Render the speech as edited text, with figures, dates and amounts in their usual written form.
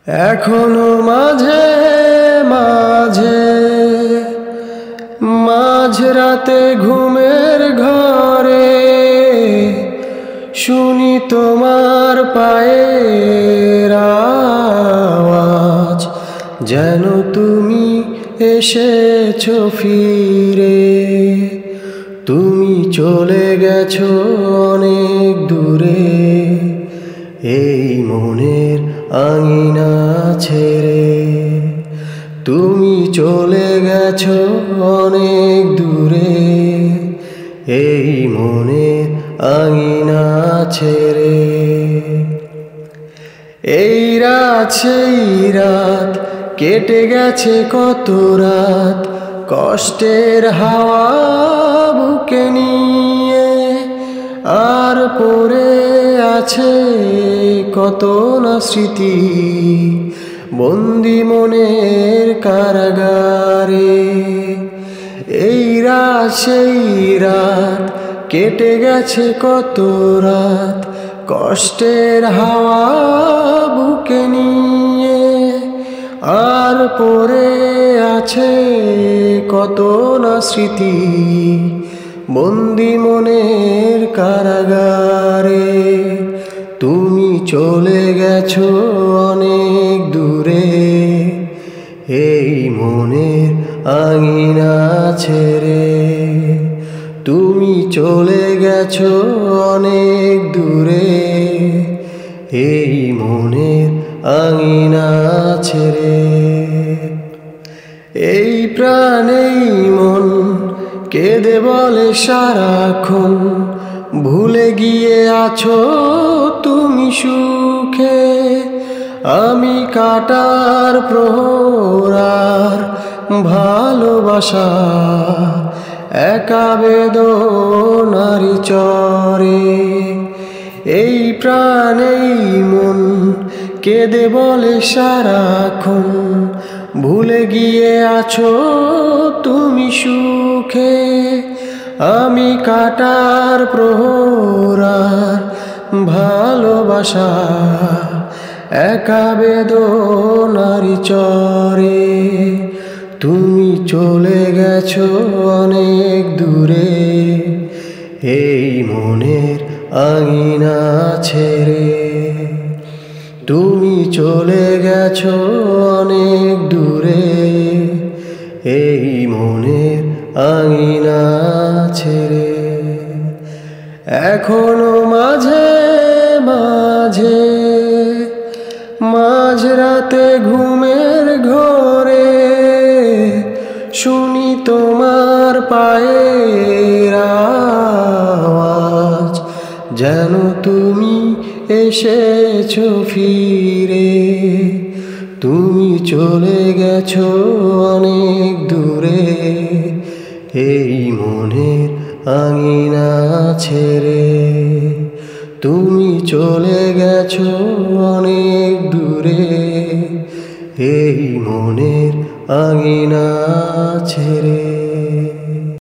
এখনো মাঝে মাঝে মাঝরাতে ঘুমের ঘরে শুনি তোমার পায়ের আওয়াজ, যেন তুমি এসেছো ফিরে। তুমি চলে গেছো অনেক দূরে, এই মনের আঙিনা ছেড়ে। তুমি চলে গেছো অনেক দূরে, এই মনের আঙিনা ছেড়ে। এই রাত সেই রাত, কেটে গেছে কত রাত, কষ্টের হাওয়া বুকে নিয়ে। আর পড়ে আছে কত না স্মৃতি, বন্দি মনের কারাগারে। এই রাত সেই রাত, কেটে গেছে কত রাত, কষ্টের হাওয়া বুকে নিয়ে। আর পড়ে আছে কত না স্মৃতি, বন্দি মনের কারাগারে। তুমি চলে গেছো অনেক দূরে, এই মনের আঙিনা ছেড়ে। তুমি চলে গেছো অনেক দূরে, এই মনের আঙিনা ছেড়ে। এই প্রাণেই মন কেঁদে বলে সারাক্ষণ, ভুলে গিয়ে আছো তুমি সুখে। আমি কাটার প্রহরার ভালোবাসা, একা বেদনারি চরে। এই প্রাণেই মন কেঁদে বলে সারাক্ষণ, ভুলে গিয়ে আছো তুমি সুখে। আমি কাটার প্রহরার ভালোবাসা, একা বেদনারি চরে। তুমি চলে গেছো অনেক দূরে, এই মনের আঙিনা ছেড়ে। তুমি চলে গেছো অনেক দূরে, এই মনের আঙিনা ছেড়ে। এখনো মাঝে মাঝে মাঝরাতে ঘুমের ঘরে শুনি তোমার পায়ের আওয়াজ, যেন তুমি এসেছো ফিরে। তুমি চলে গেছো অনেক দূরে, এই মনের আঙিনা ছেড়ে। তুমি চলে গেছো অনেক দূরে, এই মনের আঙিনা ছেড়ে।